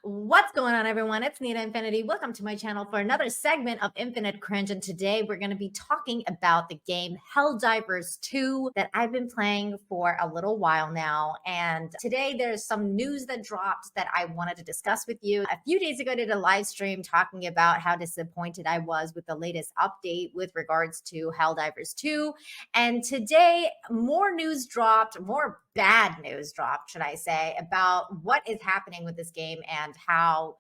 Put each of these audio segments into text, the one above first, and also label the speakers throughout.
Speaker 1: What's going on, everyone? It's Nina Infinity. Welcome to my channel for another segment of Infinite Cringe. And today we're going to be talking about the game Helldivers 2 that I've been playing for a little while now. And today there's some news that dropped that I wanted to discuss with you. A few days ago, I did a live stream talking about how disappointed I was with the latest update with regards to Helldivers 2. And today, more news dropped, more bad news dropped, should I say, about what is happening with this game and how,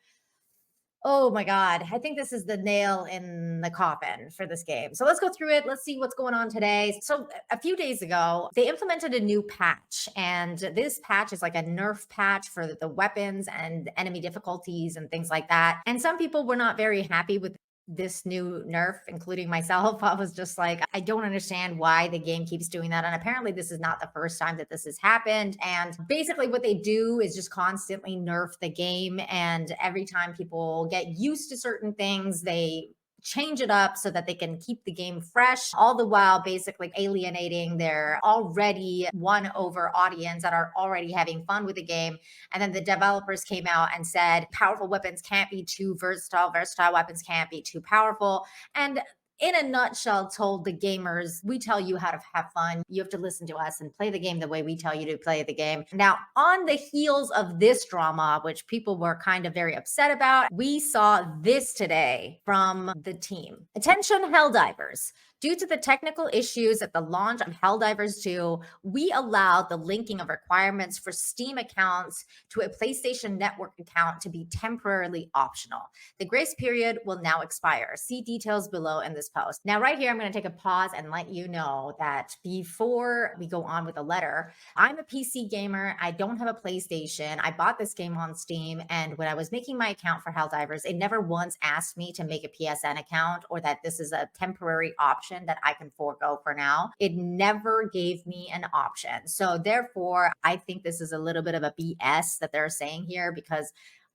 Speaker 1: oh my God, I think this is the nail in the coffin for this game. So let's go through it. Let's see what's going on today. So a few days ago, they implemented a new patch, and this patch is like a nerf patch for the weapons and enemy difficulties and things like that. And some people were not very happy with this new nerf, including myself. I was just like, I don't understand why the game keeps doing that. And apparently this is not the first time that this has happened. And basically what they do is just constantly nerf the game. And every time people get used to certain things, they change it up so that they can keep the game fresh, all the while basically alienating their already won over audience that are already having fun with the game. And then the developers came out and said, powerful weapons can't be too versatile, versatile weapons can't be too powerful. And in a nutshell, told the gamers, we tell you how to have fun. You have to listen to us and play the game the way we tell you to play the game. Now, on the heels of this drama, which people were kind of very upset about, we saw this today from the team. Attention, Helldivers. Due to the technical issues at the launch of Helldivers 2, we allowed the linking of requirements for Steam accounts to a PlayStation Network account to be temporarily optional. The grace period will now expire. See details below in this post. Now, right here, I'm going to take a pause and let you know that before we go on with the letter, I'm a PC gamer. I don't have a PlayStation. I bought this game on Steam, and when I was making my account for Helldivers, it never once asked me to make a PSN account or that this is a temporary option that I can forego for now. It never gave me an option. So therefore, I think this is a little bit of a BS that they're saying here, because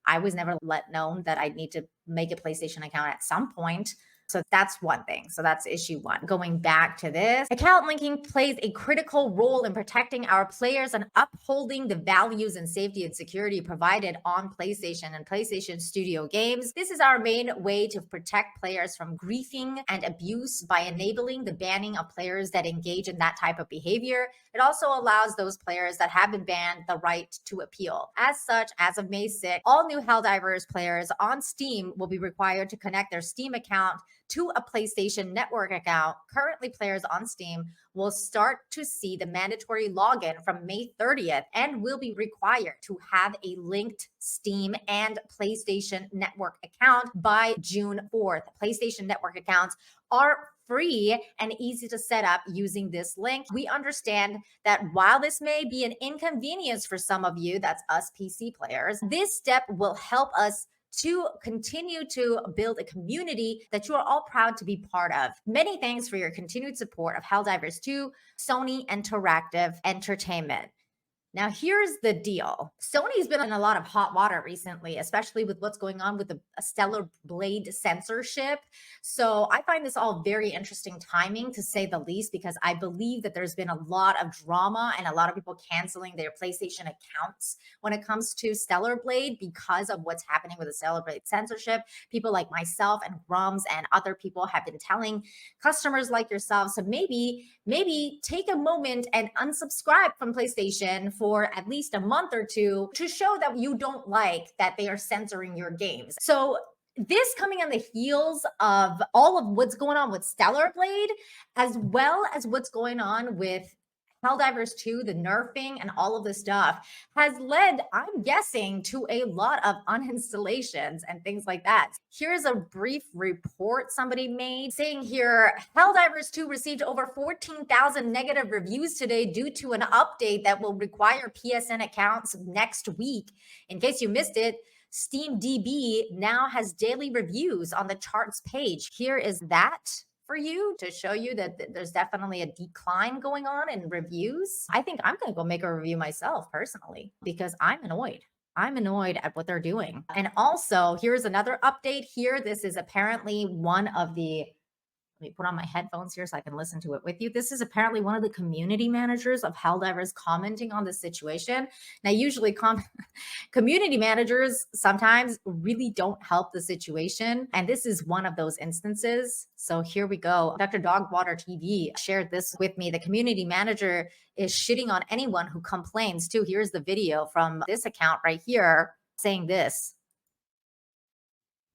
Speaker 1: I was never let known that I'd need to make a PlayStation account at some point. So that's one thing. So that's issue one. Going back to this, account linking plays a critical role in protecting our players and upholding the values and safety and security provided on PlayStation and PlayStation Studio games. This is our main way to protect players from griefing and abuse by enabling the banning of players that engage in that type of behavior. It also allows those players that have been banned the right to appeal. As such, as of May 6th, all new Helldivers players on Steam will be required to connect their Steam account to a PlayStation Network account. Currently, players on Steam will start to see the mandatory login from May 30th and will be required to have a linked Steam and PlayStation Network account by June 4th. PlayStation Network accounts are free and easy to set up using this link. We understand that while this may be an inconvenience for some of you, that's us PC players, this step will help us to continue to build a community that you are all proud to be part of. Many thanks for your continued support of Helldivers 2, Sony Interactive Entertainment. Now, here's the deal. Sony's been in a lot of hot water recently, especially with what's going on with the stellarblade censorship. So I find this all very interesting timing, to say the least, because I believe that there's been a lot of drama and a lot of people canceling their PlayStation accounts when it comes to stellarblade because of what's happening with the stellarblade censorship. People like myself and Grums and other people have been telling customers like yourselves to maybe take a moment and unsubscribe from PlayStation for at least a month or two to show that you don't like that they are censoring your games. So this coming on the heels of all of what's going on with stellarblade, as well as what's going on with Helldivers 2, the nerfing and all of this stuff, has led, I'm guessing, to a lot of uninstallations and things like that. Here's a brief report somebody made saying here, Helldivers 2 received over 14,000 negative reviews today due to an update that will require PSN accounts next week. In case you missed it, SteamDB now has daily reviews on the charts page. Here is that for you to show you that there's definitely a decline going on in reviews. I think I'm going to go make a review myself personally, because I'm annoyed. I'm annoyed at what they're doing. And also, here's another update here. This is apparently one of the Let me put on my headphones here so I can listen to it with you. This is apparently one of the community managers of Helldivers commenting on the situation. Now, usually community managers sometimes really don't help the situation. And this is one of those instances. So here we go. Dr. Dogwater TV shared this with me. The community manager is shitting on anyone who complains too. Here's the video from this account right here saying this.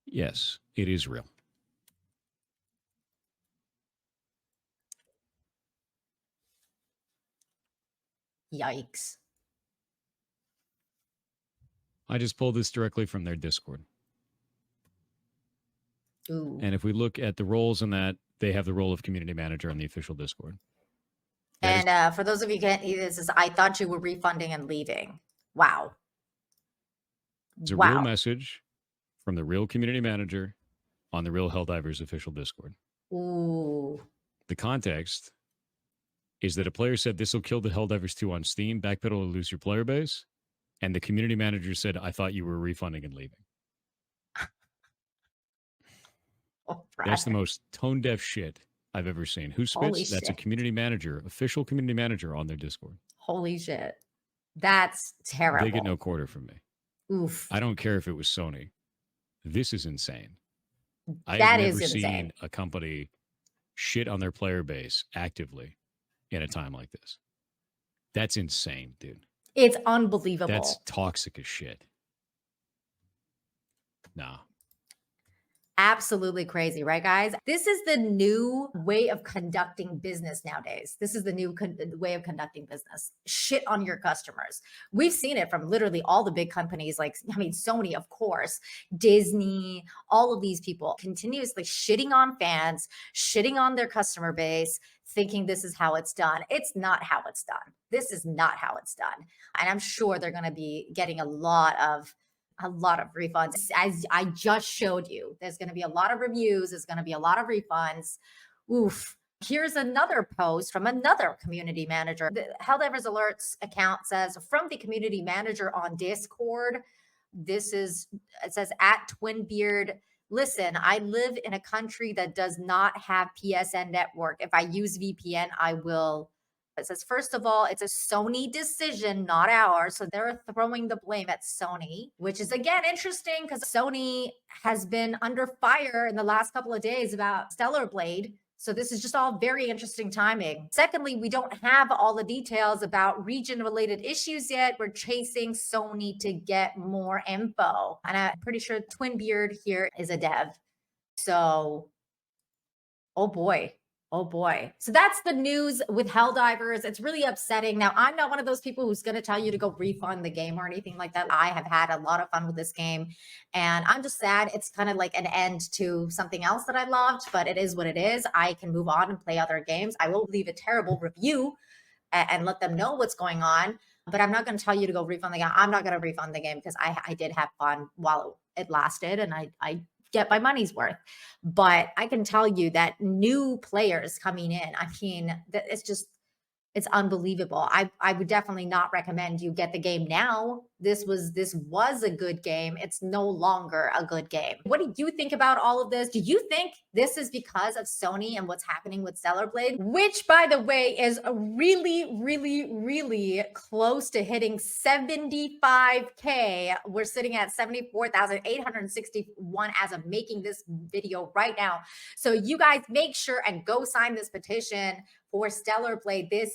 Speaker 2: Yes, it is real.
Speaker 1: Yikes.
Speaker 2: I just pulled this directly from their Discord.
Speaker 1: Ooh.
Speaker 2: And if we look at the roles in that, they have the role of community manager on the official Discord.
Speaker 1: And for those of you who can't hear this, I thought you were refunding and leaving. Wow.
Speaker 2: It's a real message from the real community manager on the real Helldivers official Discord.
Speaker 1: Ooh.
Speaker 2: The context is that a player said this will kill the Helldivers 2 on Steam, backpedal or lose your player base. And the community manager said, I thought you were refunding and leaving.
Speaker 1: Oh,
Speaker 2: that's the most tone-deaf shit I've ever seen. Who spits? That's a community manager, official community manager on their Discord.
Speaker 1: Holy shit. That's terrible.
Speaker 2: They get no quarter from me.
Speaker 1: Oof.
Speaker 2: I don't care if it was Sony. This is insane. I've never seen a company shit on their player base actively in a time like this. That's insane, dude.
Speaker 1: It's unbelievable.
Speaker 2: That's toxic as shit. Nah.
Speaker 1: Absolutely crazy, right, guys? This is the new way of conducting business nowadays. This is the new way of conducting business. Shit on your customers. We've seen it from literally all the big companies, like, I mean, Sony, of course, Disney, all of these people continuously shitting on fans, shitting on their customer base, thinking this is how it's done. It's not how it's done. This is not how it's done. And I'm sure they're going to be getting a lot of refunds. As I just showed you, there's going to be a lot of reviews. There's going to be a lot of refunds. Oof. Here's another post from another community manager. The Helldivers Alerts account says, from the community manager on Discord, it says at Twinbeard, listen, I live in a country that does not have PSN network. If I use VPN, I will. It says, first of all, it's a Sony decision, not ours. So they're throwing the blame at Sony, which is, again, interesting because Sony has been under fire in the last couple of days about stellarblade. So this is just all very interesting timing. Secondly, we don't have all the details about region-related issues yet. We're chasing Sony to get more info. And I'm pretty sure Twinbeard here is a dev. So, oh boy. Oh boy. So that's the news with Helldivers. It's really upsetting. Now, I'm not one of those people who's going to tell you to go refund the game or anything like that. I have had a lot of fun with this game and I'm just sad. It's kind of like an end to something else that I loved, but it is what it is. I can move on and play other games. I will leave a terrible review and let them know what's going on, but I'm not going to tell you to go refund the game. I'm not going to refund the game because I did have fun while it lasted and I get my money's worth. But I can tell you that new players coming in, I mean, it's unbelievable. I would definitely not recommend you get the game now. This was a good game. It's no longer a good game. What do you think about all of this? Do you think this is because of Sony and what's happening with stellarblade, which, by the way, is really, really, really close to hitting 75K. We're sitting at 74,861 as of making this video right now. So you guys make sure and go sign this petition for stellarblade. This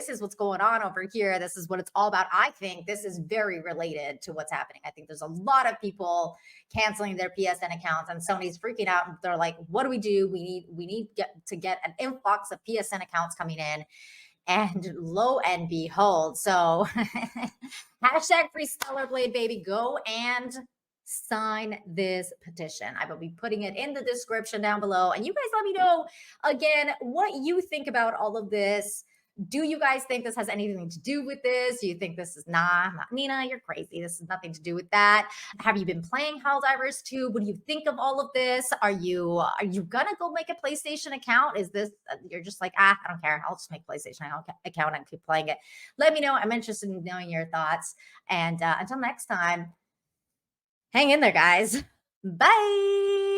Speaker 1: is what's going on over here. This is what it's all about. I think this is very related to what's happening. I think there's a lot of people canceling their PSN accounts and Sony's freaking out. And they're like, what do? We need to get an influx of PSN accounts coming in. And lo and behold, so hashtag free stellarblade, baby. Go and sign this petition. I will be putting it in the description down below. And you guys let me know, again, what you think about all of this. Do you guys think this has anything to do with this? Do you think this is not Nina, you're crazy. This has nothing to do with that. Have you been playing Helldivers 2? What do you think of all of this? Are you gonna go make a PlayStation account? Is this, you're just like, I don't care. I'll just make a PlayStation account and keep playing it. Let me know. I'm interested in knowing your thoughts. And until next time, hang in there, guys. Bye.